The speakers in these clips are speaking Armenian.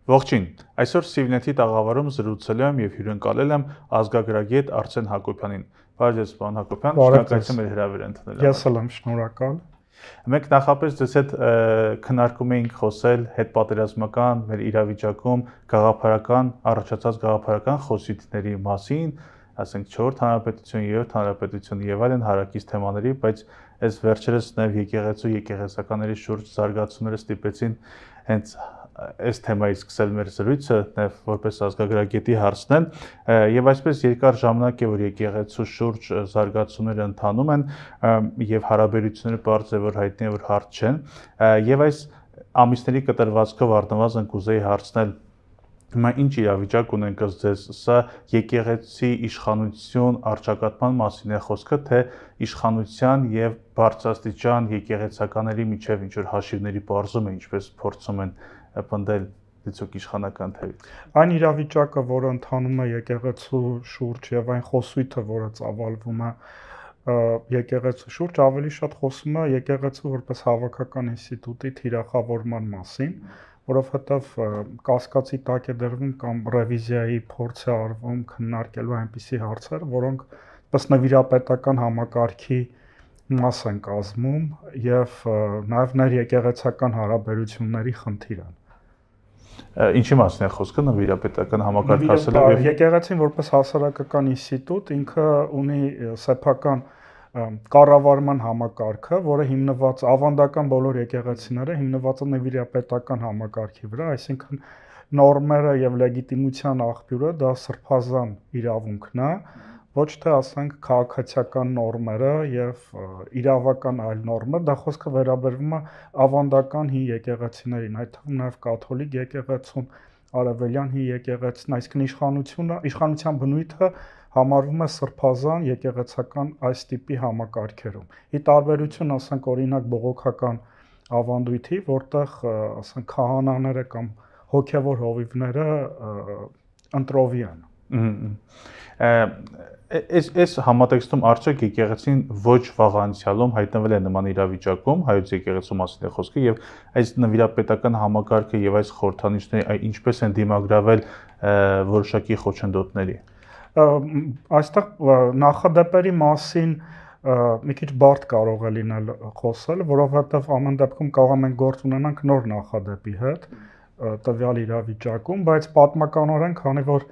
Ողջույն, այսօր Սիվնեթի տաղավարում զրուցել եմ եւ հյուրընկալել եմ ազգագրագետ Արսեն Հակոբյանին։ Բարև ձեզ, պարոն Հակոբյան, շնորհակալություն մեր հրավերը ընդունել։ Ես էլ եմ շնորհակալ։ Մենք նախապես ձեզ հետ քննարկում էինք խոսել հետպատերազմական մեր իրավիճակում առաջացած գաղափարական խոսույթների մասին, ասենք 4-րդ հանրապետություն, 7-րդ հանրապետություն եւ այլն հարակից թեմաների, բայց այս վերջերս նաեւ եկեղեցականների շուրջ զարգացումները ստիպեցին հենց այս թեմայից սկսել մեր զրույցը, նաև որպես ազգագրագետի հարցնել, եւ այսպես երկար ժամանակ է որ եկեղեցու շուրջ զարգացումները ընթանում են եւ հարաբերությունները բարձ է որ հայտնի է որ հարթ չեն, եւ այս ամիսների կտրվածքով առնվազն կուզեի հարցնել հիմա ինչ իրավիճակ ունենք ըստ ձեզ, սա եկեղեցի իշխանություն առճակատման մասին է խոսքը, թե իշխանության եւ բարձրաստիճան եկեղեցականների միջև ինչ որ հաշիվների բարձում է, ինչպես փորձում են պնդել դիցոք իշխանական թևից։ Այն իրավիճակը, որը ընթանում է եկեղեցու շուրջ եւ այն խոսույթը, որը ծավալվում է եկեղեցու շուրջ, ավելի շատ խոսում է եկեղեցու որպես հավաքական ինստիտուտի թիրախավորման մասին, որովհետեւ կասկածի տակ է դրվում կամ ռևիզիայի փորձ է արվում քննարկելու այնպիսի հարցեր, որոնք ըստ նվիրապետական համակարգի մաս են կազմում եւ նաեւ ներեկեղեցական հարաբերությունների խնդիր են։ Ինչի մասին է խոսքը նվիրապետական համակարգ ասելով եկեղեցին որպես հասարակական ինստիտուտ ինքը ունի սեփական կառավարման համակարգը, որը հիմնված ավանդական բոլոր եկեղեցիները հիմնված են նվիրապետական համակարգի վրա, այսինքն նորմերը եւ լեգիտիմության աղբյուրը դա սրբազան իրավունքն է, ոչ թե ասենք քաղաքացիական նորմերը եւ իրավական այլ նորմեր, դա խոսքը վերաբերվում է ավանդական հին եկեղեցիներին, այդ թվում նաեւ կաթոլիկ եկեղեցուն, արևելյան հին եկեղեցին, այսինքն իշխանության բնույթը համարվում է սրբազան եկեղեցական այս տիպի համակարգերում։ Ի տարբերություն, ասենք օրինակ բողոքական ավանդույթի, որտեղ ասենք քահանաները կամ հոգևոր հովիվները ընտրովի են։ Այս համատեքստում արդյոք եկեղեցին ոչ վաղ անցյալում հայտնվել է նման իրավիճակում, հայոց եկեղեցու մասին է խոսքը եւ այս նվիրապետական համակարգը եւ այս խորհրդանիշները ինչպես են դիմագրավել որոշակի խոչընդոտների։ Այստեղ նախադեպերի մասին մի քիչ բարդ կարող է լինել խոսել, որովհետեւ ամեն դեպքում կարող ենք գործ ունենանք նոր նախադեպի հետ տվյալ իրավիճակում, բայց պատմականորեն, քանի որ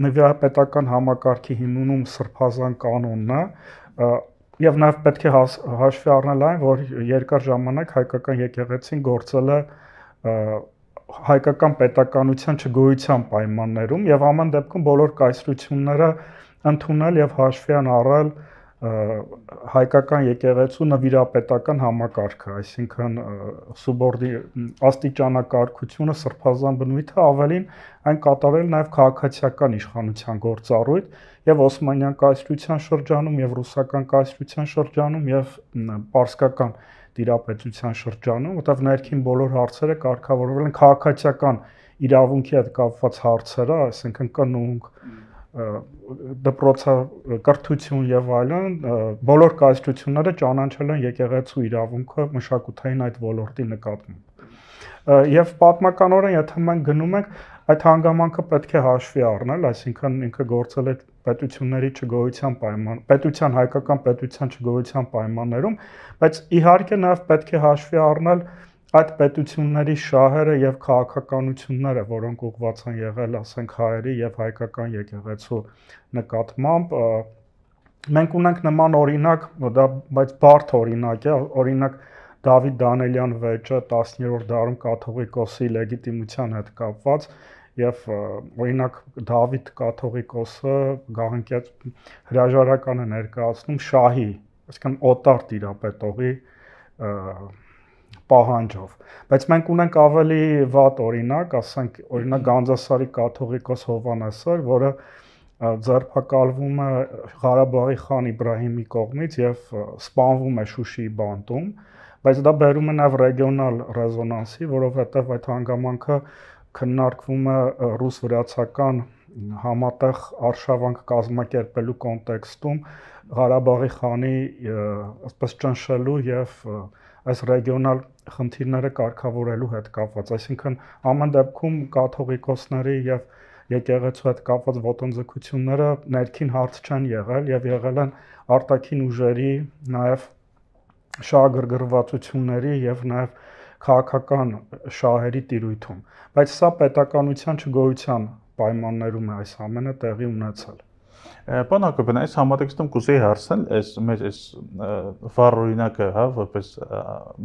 նվիրապետական համակարգի հիմնում սրբազան կանոնն է եւ նաեւ պետք է հաշվի առնել այն, որ երկար ժամանակ հայկական եկեղեցին գործել է հայկական պետականության չգոյության պայմաններում եւ ամեն դեպքում բոլոր կայսրությունները ընդունել եւ հաշվի են առել հայկական եկեղեցու նվիրապետական համակարգը, այսինքն աստիճանակարգությունը, սրբազան բնույթը, ավելին այն կատարել նաև քաղաքացիական իշխանության գործառույթ եւ Օսմանյան կայսրության շրջանում եւ ռուսական կայսրության շրջանում եւ պարսկական տիրապետության շրջանում, որտեղ ներքին բոլոր հարցերը կարգավորվել են քաղաքացիական իրավունքի հետ կապված հարցերը, այսինքն կնունկ, դպրոցը կրթություն եւ այլն, բոլոր կայսրությունները ճանաչել են եկեղեցու իրավունքը մշակութային այդ ոլորտի նկատմամբ։ Եվ պատմականորեն, եթե մենք գնում ենք, այդ հանգամանքը պետք է հաշվի առնել, այսինքն ինքը գործել է պետությունների չգոյության պետության հայկական պետության չգոյության պայմաններում, բայց իհարկե նաեւ պետք է հաշվի առնել այդ պետությունների շահերը եւ քաղաքականությունները, որոնք ուղղված են եղել, ասենք հայերի եւ հայկական եկեղեցու նկատմամբ, մենք ունենք նման օրինակ, դա բայց բարդ օրինակ է, օրինակ Դավիթ Դանելյան վեճը 10-րդ դարում կաթողիկոսի լեգիտիմության հետ կապված եւ օրինակ Դավիթ կաթողիկոսը գաղտնիած հրաժարական է ներկայացնում շահի, այսինքն օտար տիրապետողի պահանջով, բայց մենք ունենք ավելի վատ օրինակ, ասենք օրինակ Գանձասարի կաթողիկոս Հովանեսը, որը ձերբակալվում է Ղարաբաղի խան Իբրահիմի կողմից եւ սպանվում է Շուշիի բանտում, բայց դա բերում է նաեւ ռեգիոնալ ռեզոնանսի, որովհետեւ այդ հանգամանքը քննարկվում է ռուս-վրացական համատեղ արշավանք կազմակերպելու կոնտեքստում Ղարաբաղի խանի այսպես ճնշելու եւ այս ռեգիոնալ խնդիրները կարգավորելու հետ կապված, այսինքն ամեն դեպքում կաթողիկոսների եւ եկեղեցու հետ կապված ոտնձգությունները ներքին հարց չեն եղել եւ եղել են արտաքին ուժերի, նաեւ շահագրգռվածությունների եւ նաեւ քաղաքական շահերի տիրույթում, բայց սա պետականության չգոյության պայմաններում է այս ամենը տեղի ունեցել։ Պարոն Հակոբյան, այս համատեքստում կուզեի հարցնել, մեր այս վառ օրինակը, հա, որպես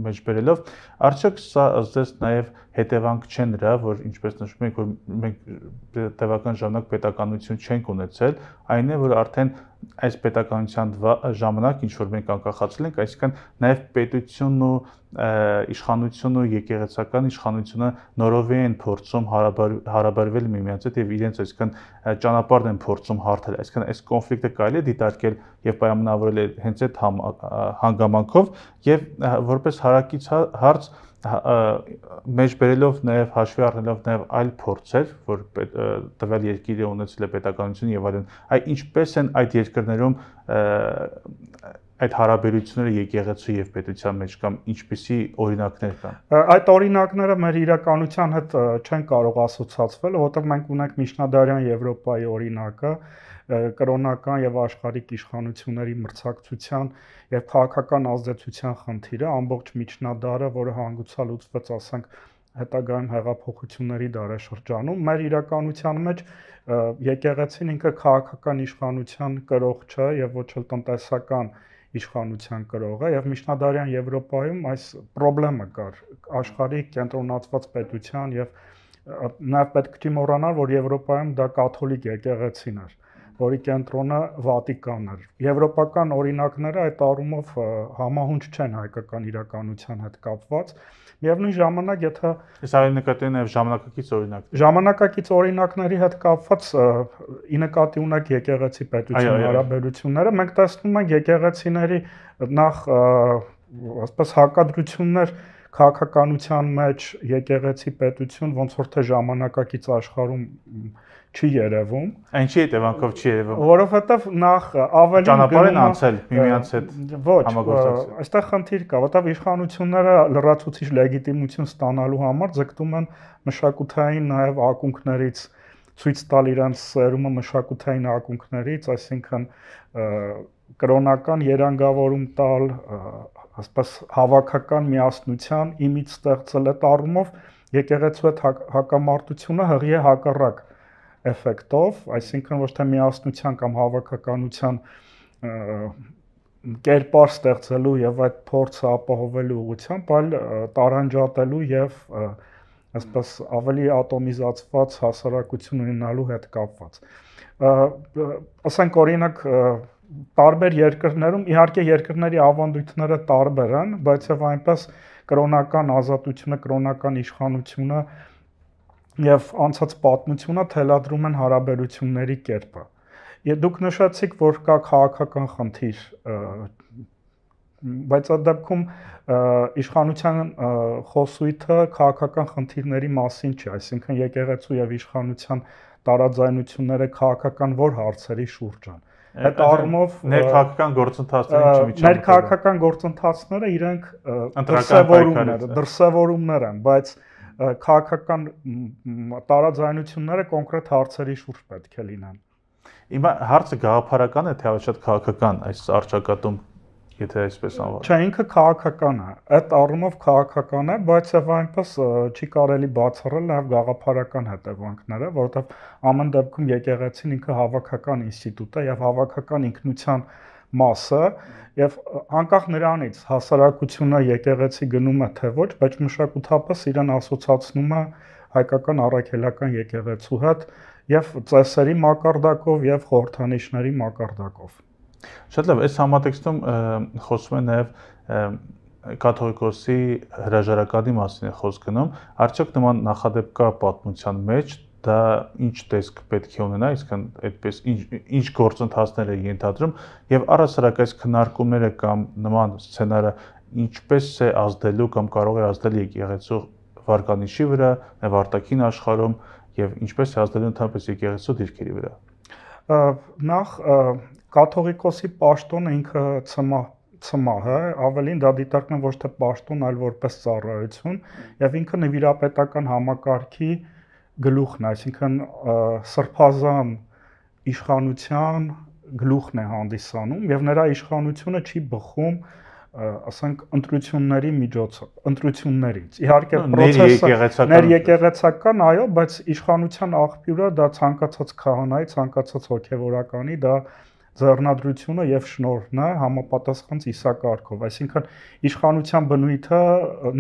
մեջբերելով, արդյոք սա ըստ նաև հետևանք չէ նրա, որ ինչպես նշում եք, որ մենք տևական ժամանակ պետականություն չենք ունեցել, այն է, որ արդեն այս պետականության ժամանակ ինչ որ մենք անկախացել ենք, այսինքն նաև պետությունն ու իշխանությունը, եկեղեցական իշխանությունը նորովի են փորձում հարաբերվել միմյանց հետ եւ իրենց այսինքն ճանապարհն են փորձում հարթել, այսինքն այս կոնֆլիկտը կարելի է դիտարկել եւ պայմանավորել հենց այդ հանգամանքով եւ որպես հարակից հարց մեջբերելով նաև հաշվի առնելով նաև այլ փորձեր, որ տվյալ երկիրը ունեցել է պետականություն եւ այլն, այ ինչպես են այդ երկրներում այդ հարաբերությունները եկեղեցու եւ պետության մեջ կամ ինչպիսի օրինակներ կան։ Այդ օրինակները մեր իրականության հետ չեն կարող ասոցացվել, որովհետեւ մենք ունենք միջնադարյան Եվրոպայի օրինակը, կրոնական եւ աշխարհիկ իշխանությունների մրցակցության եւ քաղաքական ազդեցության խնդիրը, ամբողջ միջնադարը, որը հանգուցալուծվեց, ասենք, հետագայում հեղափոխությունների դարաշրջանում, մեր իրականության մեջ եկեղեցին ինքը քաղաքական իշխանության կրող չէ եւ ոչ էլ տնտեսական իշխանության կրող է եւ միջնադարյան Եվրոպայում այս խնդրեմը կար աշխարհի կենտրոնացված պետության եւ նաեւ պետք չի մոռանալ, որ Եվրոպայում դա կաթոլիկ եկեղեցին էր, որի կենտրոնը Վատիկանն էր։ Եվրոպական օրինակները այդ առումով համահունչ չեն հայկական իրականության հետ կապված։ Միևնույն ժամանակ, եթե այս ավելի նկատի ունեմ ժամանակակից օրինակ։ Ժամանակակից օրինակների հետ կապված ի նկատի ունեք եկեղեցի պետության հարաբերությունները, մենք տեսնում ենք եկեղեցիների նախ ասես հակադրություններ քաղաքականության մեջ եկեղեցի պետություն ոնց որ թե ժամանակակից աշխարհում չի երևում։ Ինչի հետևանքով չի երևում։ Որովհետև նախ ավելի ճանապարհ են անցել միմյանց հետ համագործակցություն։ Այստեղ խնդիր կա, որովհետև իշխանությունները լրացուցիչ լեգիտիմություն ստանալու համար ձգտում են մշակութային նաև ակունքներից ցույց տալ իրենց սերումը մշակութային ակունքներից, այսինքն կրոնական երանգավորում տալ, ասես հավաքական միասնության իմիջ ստեղծել այդ առումով եկեղեցու հետ հակամարտությունը հղի է հակառակ էֆեկտով, այսինքն ոչ թե միասնության կամ հավաքականության կերպար ստեղծելու եւ այդ փորձը ապահովելու ուղղությամբ, այլ տարանջատելու եւ այսպես ավելի ատոմիզացված հասարակություն ունենալու հետ կապված։ Ասենք օրինակ տարբեր երկրներում իհարկե երկրների ավանդույթները տարբեր են, բայց եւ այնպես կրոնական ազատությունը, կրոնական իշխանությունը եւ անցած պատմությունը թելադրում են հարաբերությունների կերպը։ Դուք նշեցիք, որ կա քաղաքական խնդիր, բայց այդ դեպքում իշխանության խոսույթը քաղաքական խնդիրների մասին չի, այսինքն եկեղեցու եւ իշխանության տարաձայնությունները քաղաքական որ հարցերի շուրջ են։ Այդ առումով ներքաղաքական գործընթացների միջոցով ներքաղաքական գործընթացները իրենք դրսևորումներ են, բայց քաղաքական տարաձայնությունները կոնկրետ հարցերի շուրջ պետք է լինեն։ Հիմա հարցը գաղափարական է, թե ավելի շատ քաղաքական այս արճակատում, եթե այսպես անվանենք։ Չէ, ինքը քաղաքական է։ Այդ առումով քաղաքական է, բայց եւ այնպես չի կարելի բացառել նաեւ գաղափարական հետևանքները, որովհետեւ ամեն դեպքում եկեղեցին ինքը հավաքական ինստիտուտ է եւ հավաքական ինքնության մասը եւ անկախ նրանից հասարակությունը եկեղեցի գնում է թե ոչ, բայց մշակութապես իրեն ասոցացնում է հայկական առաքելական եկեղեցու հետ եւ ծեսերի մակարդակով եւ խորհրդանիշների մակարդակով։ Շատ լավ, այս համատեքստում խոսվում է նաեւ կաթողիկոսի հրաժարականի մասին է խոսք գնում, արդյոք նման նախադեպ կա պատմության մեջ, դա ինչ տեսք պետք է ունենա, այսինքն այդպես ինչ գործընթացներ է ենթադրում եւ առհասարակ այս քննարկումները կամ նման սցենարը ինչպես է ազդելու կամ կարող է ազդել եկեղեցու վարկանիշի վրա, նաեւ արտաքին աշխարհում եւ ինչպես է ազդելու ընդհանրապես եկեղեցու դիրքերի վրա։ Նախ կաթողիկոսի պաշտոնը ինքը ցմահ է, ավելին դա դիտարկում են ոչ թե պաշտոն, այլ որպես ծառայություն, եւ ինքը նվիրապետական համակարգի գլուխն է, այսինքն սրբազան իշխանության գլուխն է հանդիսանում եւ նրա իշխանությունը չի բխում ասենք ընտրությունների միջոցով ընտրություններից իհարկե պրոցեսը ներեկեղեցական այո բայց իշխանության աղբյուրը դա ցանկացած քահանայի ցանկացած հոգևորականի դա ձեռնադրությունը եւ շնորհն է համապատասխան ծիսակարգով այսինքն իշխանության բնույթը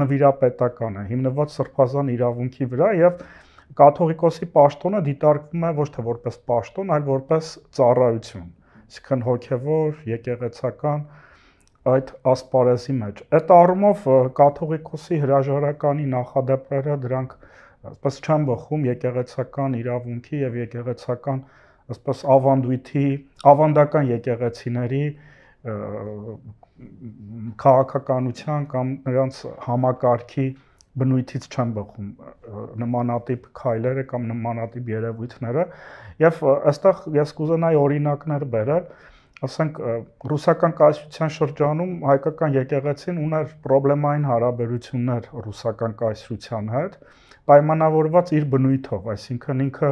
նվիրապետական է հիմնված սրբազան իրավունքի վրա եւ կաթողիկոսի պաշտոնը դիտարկվում է ոչ թե որպես պաշտոն այլ որպես ծառայություն այսինքն հոգևոր եկեղեցական այդ ասպարեզի մեջ։ Այդ առումով կաթողիկոսի հրաժարականի նախադեպերը դրանք այսպես չեն բխում եկեղեցական իրավունքի եւ եկեղեցական այսպես ավանդական եկեղեցիների քաղաքականության կամ նրանց համակարգի բնույթից չեն բխում նմանատիպ քայլերը կամ նմանատիպ երևույթները եւ այստեղ ես կուզենայի օրինակներ բերել ասենք ռուսական կայսրության շրջանում հայկական եկեղեցին ուներ պրոբլեմային հարաբերություններ ռուսական կայսրության հետ պայմանավորված իր բնույթով այսինքն ինքը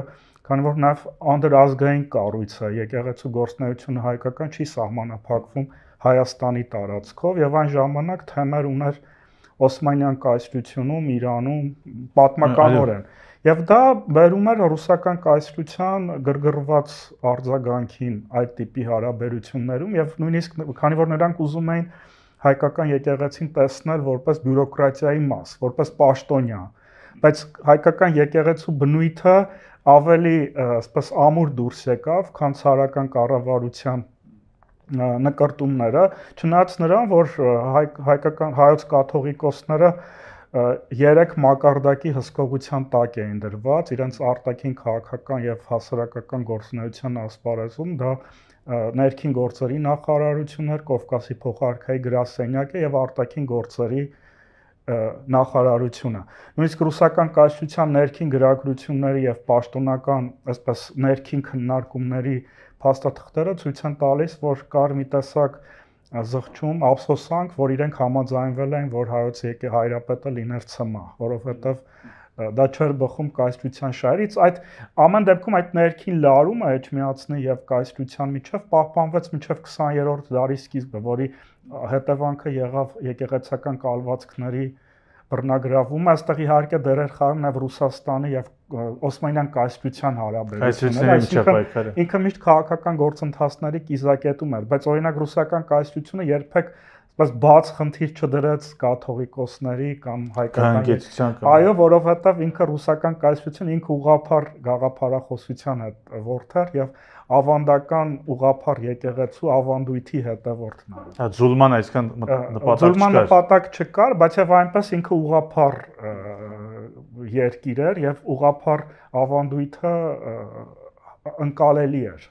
քանի որ նաև անդրազգային կառույց է եկեղեցու գործունեությունը հայկական չի սահմանափակվում Հայաստանի տարածքով եւ այն ժամանակ թեմեր ուներ Օսմանյան կայսրությունում Իրանում պատմականորեն Եվ դա բերում էր ռուսական կայսրության գրգռված արձագանքին այդ տիպի հարաբերություններում եւ նույնիսկ քանի որ նրանք ուզում էին հայկական եկեղեցին տեսնել որպես բյուրոկրատիայի մաս, որպես պաշտոնյա, բայց հայկական եկեղեցու բնույթը ավելի այսպես ամուր դուրս եկավ, քան ցարական կառավարության նկարտումները, չնայած նրան, որ հայկական հայոց կաթողիկոսները երեք մակարդակի հսկողության տակ էին դրված իրենց արտաքին քաղաքական եւ հասարակական գործունեության ասպարեզում դա ներքին գործերի նախարարություններ, Կովկասի փոխարքայի գրասենյակը եւ արտաքին գործերի նախարարությունը։ Նույնիսկ ռուսական կայսրության ներքին գրագրությունների եւ պաշտոնական, այսպես ներքին քննարկումների փաստաթղթերը ցույց են տալիս, որ կար մի տեսակ զղջում, ափսոսանք, որ իրենք համաձայնվել են, որ հայոց հայրապետը լիներ ցմահ, որովհետև դա չէր բխում կայսրության շահերից, այդ ամեն դեպքում այդ ներքին լարումը Էջմիածնի եւ կայսրության միջև պահպանվեց մինչև 20-րդ դարի սկիզբը, որի հետևանքը եղավ եկեղեցական կալվածքների բռնագրավումը, այստեղ իհարկե դեր էր խաղում նաեւ Ռուսաստանի եւ Օսմանյան կայսրության հարաբերությունները, այսինքն ինքը միշտ քաղաքական գործընթացների կիզակետում էր, բայց օրինակ ռուսական կայսրությունը երբեք այսպես բաց խնդիր չդրեց կաթողիկոսների կամ հայկական այո, որովհետեւ ինքը ռուսական կայսրությունը ինքը ուղղափառ գաղափարախոսության հետ որդեր եւ ավանդական ուղղափառ եկեղեցու ավանդույթի հետևորդն էր։ Հա զուլման այսքան նպատակ չկար։ Զուլման նպատակ չկար, բայց եւ այնպես ինքը ուղղափառ երկիր էր եւ ուղղափառ ավանդույթը ընկալելի էր։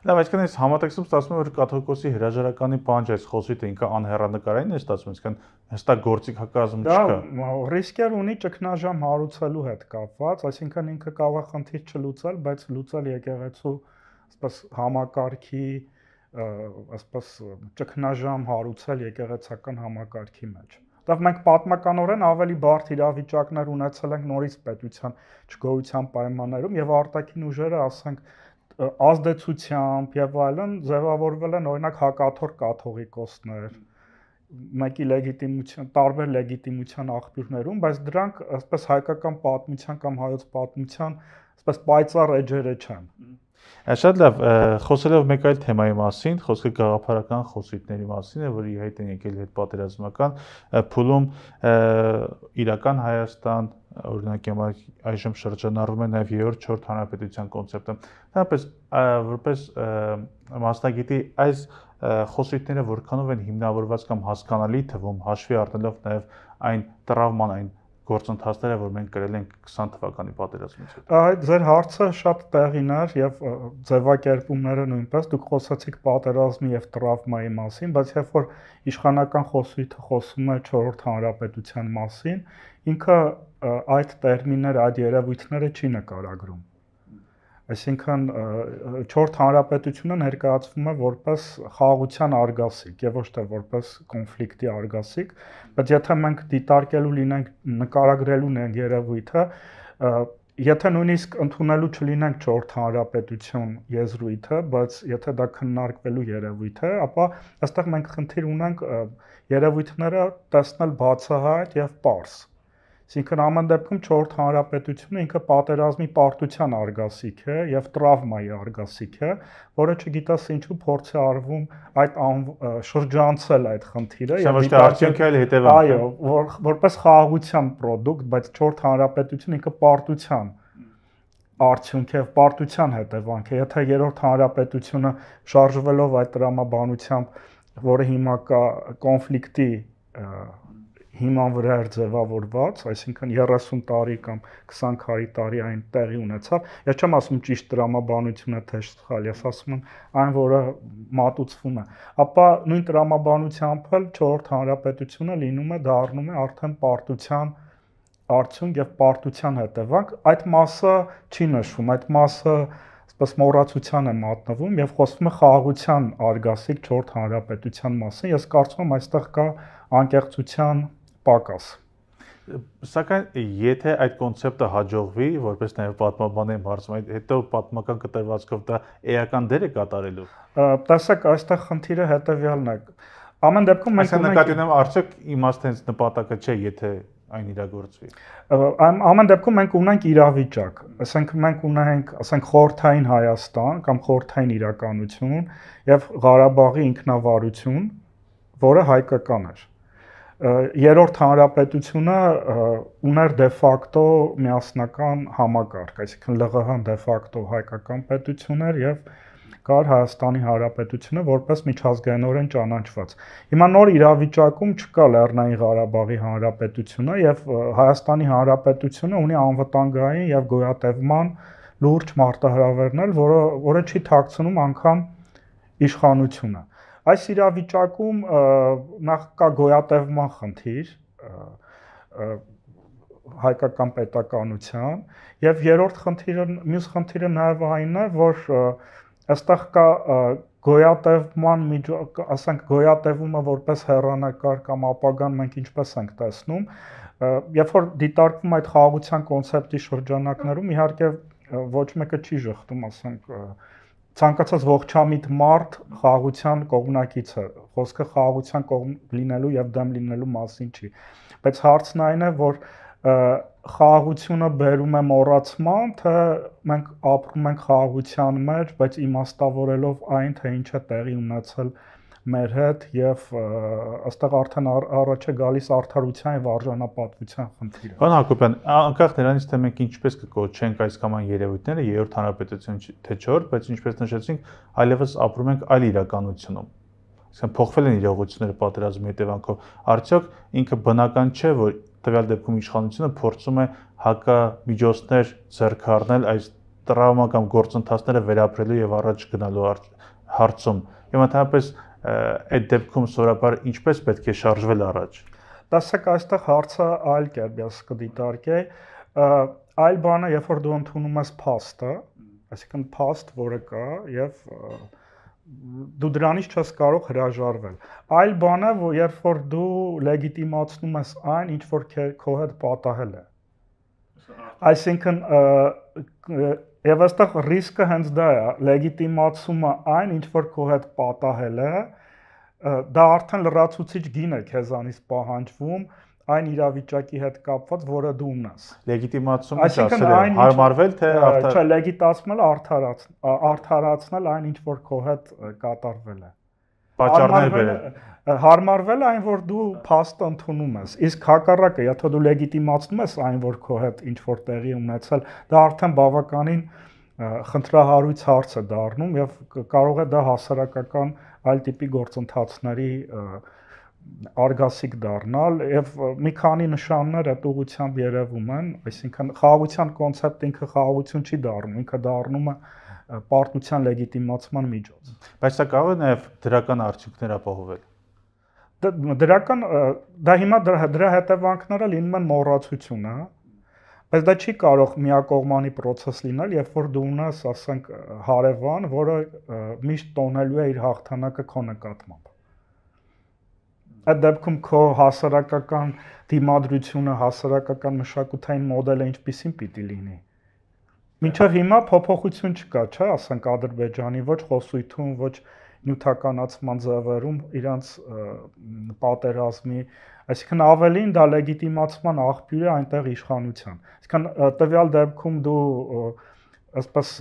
Լավ, այսինքն այս համատեքստում ստացվում է որ կաթողիկոսի հրաժարականի պահանջ այս խոսիթը ինքը անհեռանկարային է ստացվում, այսինքն հստակ գործիքակազմ չկա։ Դա ռիսկեր ունի ճգնաժամ հարուցելու հետ կապված, այսինքն ինքը կարող է խնդիր չլուծել, բայց լուծել եկեղեցու այսպես համակարգի, այսպես ճգնաժամ հարուցել եկեղեցական համակարգի մեջ։ Դեռ մենք պատմականորեն ավելի բարդ իրավիճակներ ունեցել ենք նորից պետության չգոյության պայմաններում եւ արտաքին ուժերը, ասենք ազդեցությամբ եւ այլն ձևավորվել են օրինակ հակաթոռ կաթողիկոսներ մեկի լեգիտիմության տարբեր լեգիտիմության աղբյուրներում, բայց դրանք այսպես հայկական պատմության կամ հայոց պատմության այսպես պայծառ էջերը չեն։ Շատ լավ, խոսելով մեկ այլ թեմայի մասին, խոսքը գաղափարական խոսույթների մասին է, որի հետ են եկել հետպատերազմական փուլում իրական Հայաստան, օրինակ այժմ շրջանառվում է նաև երրորդ չորրորդ հանրապետության կոնցեպտը։ Դրանպես որպես մասնագետի այս խոսույթները որքանով են հիմնավորված կամ հասկանալի թվում, հաշվի առնելով նաև այն տրավման, այն գործընթացները, որ մենք կրել ենք 20 թվականի պատերազմից հետո։ Այդ ձեր հարցը շատ տեղին էր եւ ձևակերպումները նույնպես դուք խոսացիք պատերազմի եւ տրավմայի մասին, բայց երբ որ իշխանական խոսույթը խոսում է 4-րդ հանրապետության մասին, ինքը այդ տերմինները, այդ երևույթները չի նկարագրում։ Այսինքն 4 հանրապետությունը ներկայացվում է որպես խաղաղության արգասիկ եւ ոչ թե որպես կոնֆլիկտի արգասիկ, բայց եթե մենք դիտարկելու լինենք, նկարագրելու ենք երևույթը, եթե նույնիսկ ընդունելու չլինենք 4 հանրապետություն եզրույթը, բայց եթե դա քննարկվելու երևույթ է, ապա այստեղ մենք խնդիր ունենք երևույթները տեսնել բացահայտ եւ պարզ։ Այսինքն ամեն դեպքում 4 հանրապետությունը ինքը պատերազմի պարտության արգասիկ է եւ տրավմայի արգասիկ է, որը չգիտես ինչու փորձ է արվում այդ շրջանցել այդ խնդիրը եւ արդյունքել հետևանք։ Այո, որպես խաղաղության պրոդուկտ, բայց 4 հանրապետությունը ինքը պարտության արդյունք է, պարտության հետևանք է։ Եթե երրորդ հանրապետությունը շարժվելով այդ տրամաբանությամբ, որը հիմա կա կոնֆլիկտի հիման վրա էր ձևավորված, այսինքն 30 տարի կամ 20 տարի այն տեղի ունեցավ։ Ես չեմ ասում ճիշտ տրամաբանությունը թե սխալ, ես ասում եմ այն, որը մատուցվում է։ Ապա նույն տրամաբանությամբ էլ 4 հանրապետությունը լինում է դառնում է արդեն պարտության արդյունք եւ պարտության հետևանք։ Այդ մասը չի նշվում, այդ մասը այսպես մոռացության է մատնվում եւ խոսվում է խաղաղության արգասիկ 4 հանրապետության մասին։ Ես կարծում եմ այստեղ կա անկեղծության պակաս։ Սակայն եթե այդ կոնցեպտը հաջողվի, որպես նաև պատմաբան եմ հարցում, հետո պատմական կտրվածքով դա էական դեր է կատարելու։ Տեսեք, այստեղ խնդիրը հետևյալն է։ Ամեն դեպքում մենք նկատի ունեմ, արդյոք իմաստ հենց նպատակը չէ, եթե այն իրագործվի։ Ամեն դեպքում մենք ունենք իրավիճակ, ասենք մենք ունենք, ասենք խորհրդային Հայաստան կամ խորհրդային իրականություն եւ Ղարաբաղի ինքնավարություն, որը հայկական էր։ Երրորդ հանրապետությունը ուներ դե ֆակտո միասնական համակարգ, այսինքն ԼՂՀ-ն դե ֆակտո հայկական պետություն էր եւ կար Հայաստանի Հանրապետությունը որպես միջազգայինորեն ճանաչված։ Հիմա նոր իրավիճակում չկա Լեռնային Ղարաբաղի Հանրապետությունը եւ Հայաստանի Հանրապետությունը ունի անվտանգային եւ գոյատևման լուրջ մարտահրավերներ, որը չի թաքցնում անգամ իշխանությունը։ Այս իրավիճակում նախ կա գոյատևման խնդիր հայկական պետականության եւ երրորդ խնդիրը, մյուս խնդիրը նաեւ այն է, որ այստեղ կա գոյատևման ասենք գոյատևումը որպես հեռանկար կամ ապագան մենք ինչպես ենք տեսնում, երբ որ դիտարկվում այդ խաղաղության կոնցեպտի շրջանակներում, իհարկե ոչ մեկը չի ժխտում, ասենք ցանկացած ողջամիտ մարդ խաղաղության կողմնակից է, խոսքը խաղաղության կողմ լինելու եւ դեմ լինելու մասին չի, բայց հարցն այն է, որ խաղաղությունը բերում է մոռացման, թե մենք ապրում ենք խաղաղության մեջ, բայց իմաստավորելով այն, թե ինչ է տեղի ունեցել մեր հետ եւ այստեղ արդեն առաջ է գալիս արդարության եւ արժանապատվության խնդիրը։ Պարոն Հակոբյան, անկախ նրանից թե մենք ինչպես կկոչենք այս կամ այն երևույթները, երրորդ հանրապետություն թե 4, բայց ինչպես նշեցինք, այլևս ապրում ենք այլ իրականությունում։ Այսինքն փոխվել են իրողությունները պատերազմի հետևանքով։ Արդյոք ինքը բնական չէ, որ տվյալ դեպքում իշխանությունը փորձում է հակամիջոցներ ձեռք առնել այս տրավմական գործընթացները վերապրելու եւ առաջ գնալու հարցում։ Եվ ընդհանրապես այդ դեպքում սովորաբար ինչպես պետք է շարժվել առաջ։ Տեսեք, այստեղ հարցը այլ կերպ ես կդիտարկեի, այլ բանը, երբ որ դու ընդունում ես փաստը, այսինքն փաստ, որը կա եւ դու դրանից չես կարող հրաժարվել։ Այլ բան է, որ երբ որ դու լեգիտիմացնում ես այն, ինչ որ քո հետ պատահել է։ Այսինքն եւ այստեղ ռիսկը հենց դա է, լեգիտիմացումը այն, ինչ որ քո հետ պատահել է, դա արդեն լրացուցիչ գին է քեզանից պահանջվում այն իրավիճակի հետ կապված, որը դու ունես։ Լեգիտիմացումը ասել է հարմարվել թե չէ, լեգիտացնել արդարացնել այն, ինչ որ քո հետ կատարվել է։ Պատճառներ բերել։ Հարմարվել այն, որ դու փաստը ընդունում ես։ Իսկ հակառակը, եթե դու լեգիտիմացնում ես այն, որ քո հետ ինչ որ տեղի ունեցել, դա արդեն բավականին խնդրահարույց հարց է դառնում եւ կարող է դա հասարակական այլ տիպի գործընթացների արգասիկ դառնալ եւ մի քանի նշաններ այդ ուղղությամբ երևում են, այսինքն խաղաղության կոնցեպտը ինքը խաղաղություն չի դառնում, ինքը դառնում է պարտության լեգիտիմացման միջոց։ Բայց դա կարող է նաեւ դրական արդյունքներ ապահովել։ Դրական դա հիմա դրա հետևանքները լինում են մոռացությունը, Բայց դա չի կարող միակողմանի process լինել, երբ որ դու ունես, ասենք, հարևան, որը միշտ տոնելու է իր հաղթանակը քո նկատմամբ։ Այդ դեպքում քո հասարակական դիմադրությունը, հասարակական մշակութային մոդելը ինչպիսին պիտի լինի։ Մինչև հիմա փոփոխություն չկա, չէ՞, ասենք Ադրբեջանի ոչ խոսույթում, ոչ նյութականացման ձևերում իրանց պատերազմի, այսինքն ավելին դա լեգիտիմացման աղբյուր է այնտեղ իշխանության։ Այսինքն տվյալ դեպքում դու այսպես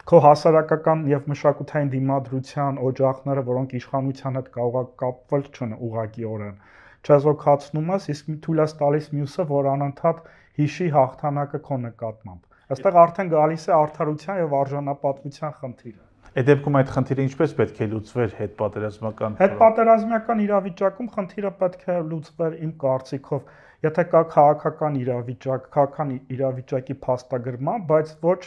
քո հասարակական եւ մշակութային դիմադրության օջախները, որոնք իշխանության հետ կարող կապվել չեն ուղղակիորեն, չեզոքացնում ես, իսկ թույլ ես տալիս մյուսը, որ անընդհատ հիշի հաղթանակը քո նկատմամբ։ Այստեղ արդեն գալիս է արդարության եւ արժանապատվության խնդիրը։ Այդ դեպքում այդ խնդիրը ինչպես պետք է լուծվեր հետպատերազմական Հետպատերազմական իրավիճակում խնդիրը պետք է լուծվեր իմ կարծիքով, եթե կա քաղաքական իրավիճակ, քաղաքական իրավիճակի փաստագրման, բայց ոչ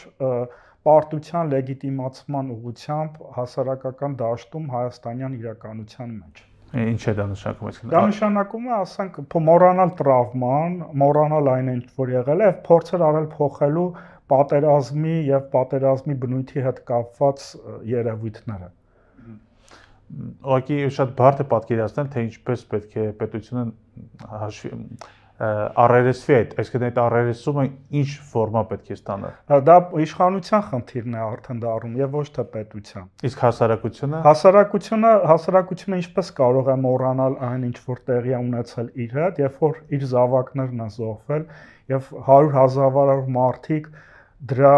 պարտության լեգիտիմացման ուղղությամբ հասարակական դաշտում հայաստանյան իրականության մեջ։ Ինչ է դա նշանակում այսինքն։ Դա նշանակում է, ասենք, մոռանալ տրավման, մոռանալ այն ինչ որ եղել է, փորձեր արել փոխելու պատերազմի եւ պատերազմի բնույթի հետ կապված երևույթները։ Ուղղակի շատ բարդ է պատկերացնել, թե ինչպես պետք է պետությունը առերեսվի այդ, այսինքն այդ առերեսումը ինչ ֆորմա պետք է ստանա։ Դա իշխանության խնդիրն է արդեն դառնում եւ ոչ թե պետության։ Իսկ հասարակությունը հասարակությունը ինչպես կարող է մոռանալ այն ինչ որ տեղի է ունեցել իր հետ, երբ որ իր զավակներն են զոհվել եւ 100,000 մարդիկ դրա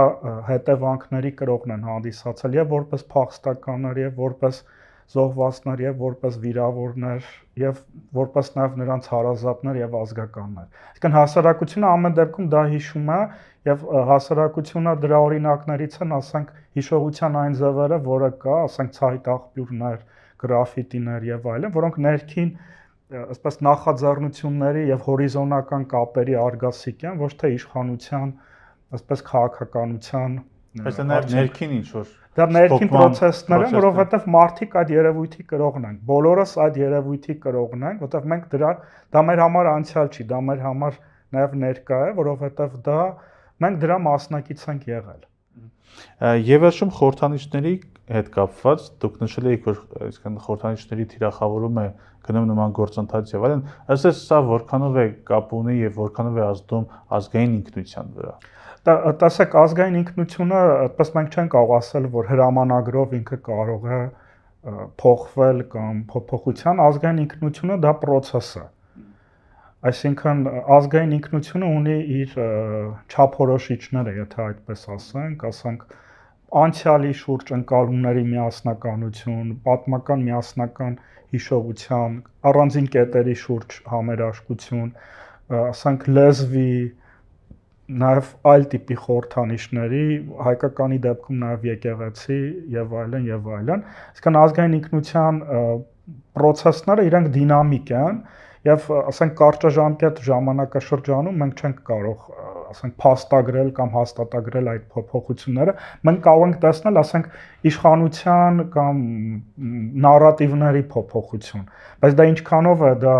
հետևանքների կրողն են հանդիսացել եւ որպես փախստականներ եւ որպես զոհվածներ եւ որպես վիրավորներ եւ որպես նաեւ նրանց հարազատներ եւ ազգականներ։ Այսինքն հասարակությունը ամեն դեպքում դա հիշում է եւ հասարակությունը դրա օրինակներից են, ասենք, հիշողության այն ձևերը, որը կա, ասենք, ցայտ աղբյուրներ, գրաֆիտիներ եւ այլն, որոնք ներքին այսպես նախաձեռնությունների եւ հորիզոնական կապերի արգասիկ են, ոչ թե իշխանության, այսպես քաղաքականության, Բայց ներքին ինչ որ դա ներքին process-ներ են, որովհետև մարդիկ այդ երևույթի կրողն են։ Բոլորս այդ երևույթի կրողն ենք, որովհետև մենք դա մեր համար անցյալ չի, դա մեր համար նաև ներկա է, որովհետև մենք դրա մասնակից ենք եղել։ Եվ այժմ խորհրդանիշների հետ կապված դուք նշել եք, որ այսինքն խորհրդանիշների թիրախավորումը գնում նման գործընթաց եւ այլն, ըստ սա որքանով է կապ ունի եւ որքանով է ազդում ազգային ինքնության վրա։ Տեսեք, ազգային ինքնությունը, այդպես մենք չենք կարող ասել, որ հրամանագրով ինքը կարող է փոխվել կամ փոփոխության, ազգային ինքնությունը դա process է։ Այսինքն ազգային ինքնությունը ունի իր չափորոշիչները, եթե այդպես ասենք, անցյալի շուրջ ընկալումների միասնականություն, պատմական միասնական հիշողության, առանձին կետերի շուրջ համերաշխություն, ասենք լեզվի, նաև այլ տիպի խորհրդանիշների, հայկականի դեպքում նաև եկեղեցի եւ այլն եւ այլն։ Այսինքն ազգային ինքնության process-ները իրենք դինամիկ են եւ ասենք կարճաժամկետ ժամանակաշրջանում մենք չենք կարող ասենք փաստագրել կամ հաստատագրել այդ փոփոխությունները։ Մենք կարող ենք տեսնել, ասենք, իշխանության կամ նարատիվների փոփոխություն, բայց դա ինչքանով է դա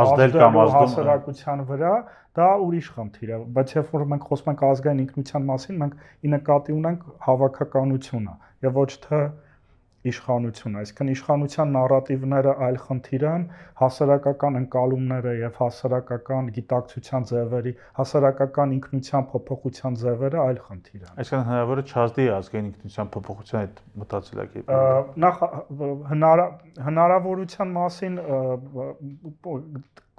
ազդել կամ ազդում հասարակության վրա, դա ուրիշ խնդիր է, բայց երբ որ մենք խոսում ենք ազգային ինքնության մասին, մենք ի նկատի ունենք հավաքականությունը եւ ոչ թե իշխանությունը, այսինքն իշխանության նարատիվները այլ խնդիր են, հասարակական ընկալումները եւ հասարակական գիտակցության ձևերի, հասարակական ինքնության փոփոխության ձևերը այլ խնդիր են։ Այսինքն հնարավոր է չազդի ազգային ինքնության փոփոխության այդ մտածելակերպը։ Նախ հնարավորության մասին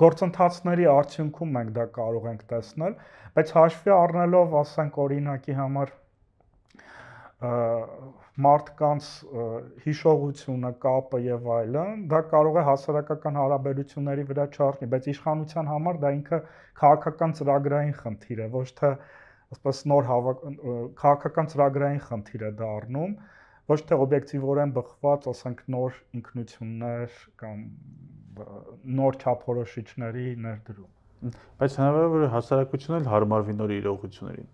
գործընթացների արդյունքում մենք դա կարող ենք տեսնել, բայց հաշվի առնելով, ասենք, օրինակի համար մարդկանց հիշողությունը, կապը եւ այլն, դա կարող է հասարակական հարաբերությունների վրա չառնի, բայց իշխանության համար դա ինքը քաղաքական ծրագրային խնդիր է, ոչ թե ասես նոր քաղաքական ծրագրային խնդիր է դառնում, ոչ թե օբյեկտիվորեն բխված, ասենք, նոր ինքնություններ կամ նոր չափորոշիչների ներդրում։ Բայց հնարավոր է որ հասարակությունը էլ հարմարվի նոր իրողություններին։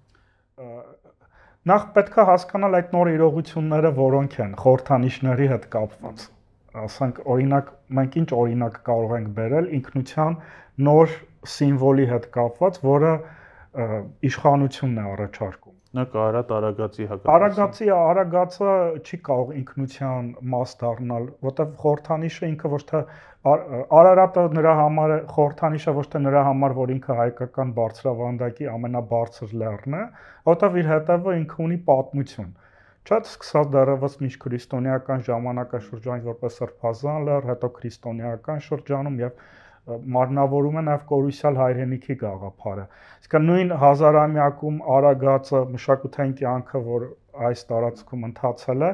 Նախ պետք է հասկանալ այդ նոր իրողությունները որոնք են խորհրդանիշների հետ կապված։ Ասենք, օրինակ, մենք ինչ օրինակ կարող ենք բերել ինքնության նոր սիմվոլի հետ կապված, որը իշխանությունն է առաջարկում։ Նա Արարատ Արագածի հակառակ։ Արագածը չի կարող ինքնության մաս դառնալ, որտեղ խորհրդանիշը ինքը ոչ թե Արարատը նրա համար խորհրդանիշը ոչ թե նրա համար, որ ինքը հայկական բարձրավանդակի ամենաբարձր լեռն է, որտեղ իր հետևը ինքը ունի պատմություն։ Չէ՞, սկսած դեռևս միջքրիստոնեական ժամանակաշրջանից որպես սրբազան լեռ, հետո քրիստոնեական շրջանում եւ մարմնավորում է նաև կորուսյալ հայրենիքի գաղափարը։ Իսկ նույն հազարամյակում Արագածը մշակութային կյանքը, որ այս տարածքում ընթացել է,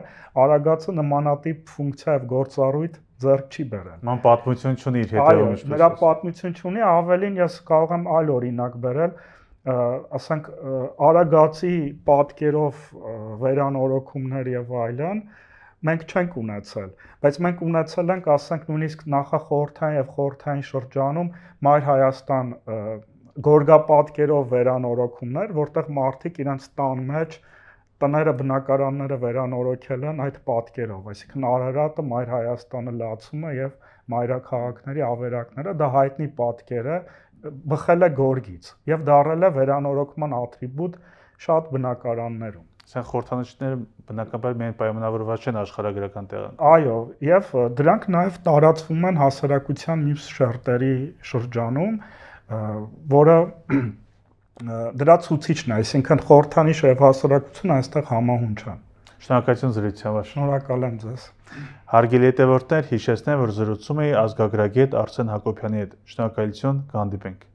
Արագածը նմանատիպ ֆունկցիա եւ գործառույթ ձեռք չի բերել։ Ման պատմություն չունի իր հետևում ինչպես։ Նրա պատմություն չունի, ավելին ես կարող եմ այլ օրինակ բերել, ասենք Արագածի պատկերով վերանորոգումներ եւ այլն մենք չենք ունեցել, բայց մենք ունեցել ենք, ասենք, նույնիսկ նախախորհրդային եւ խորհրդային շրջանում Մայր Հայաստան գորգապատկերով վերանորոգումներ, որտեղ մարդիկ իրենց տան մեջ տները, բնակարանները վերանորոգել են այդ պատկերով, այսինքն Արարատը, Մայր Հայաստանը լացումը եւ մայրաքաղաքների ավերակները, դա հայտնի պատկեր է, բխել է գորգից եւ դառել է վերանորոգման ատրիբուտ շատ բնակարաններում։ Ասեն խորհրդանիշները բնականաբար միայն պայմանավորված չեն աշխարհագրական տեղանք։ Այո, եւ դրանք նաեւ տարածվում են հասարակության մյուս շերտերի շրջանում, որը դրա ցուցիչն է, այսինքն խորհրդանիշը եւ հասարակությունը այստեղ համահունչ են։ Շնորհակալություն զրույցի համար։ Շնորհակալ եմ ձեզ։ Հարգելի հետևորդներ, հիշեցնեմ, որ զրուցում էի ազգագրագետ Արսեն Հակոբյանի հետ։ Շնորհակալություն, կհանդիպենք։